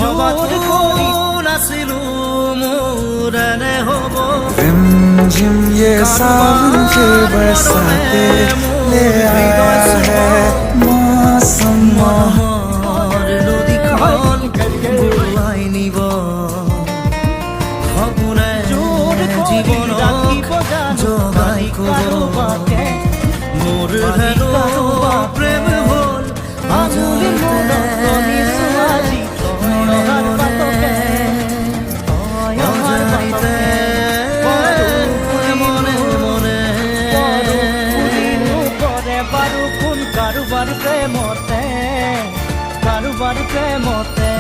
ভবাটো নাছিলো মোৰ এনে হ'ব रिमझिम ये सावन के बरसाते ले आया है मौसम মনৰ নদীখন বুৰাই নিব সপোনে জীৱনক জগাই ক'ব মোৰ হেনো প্ৰেম হ'ল কাৰোবাৰ প্ৰেমতে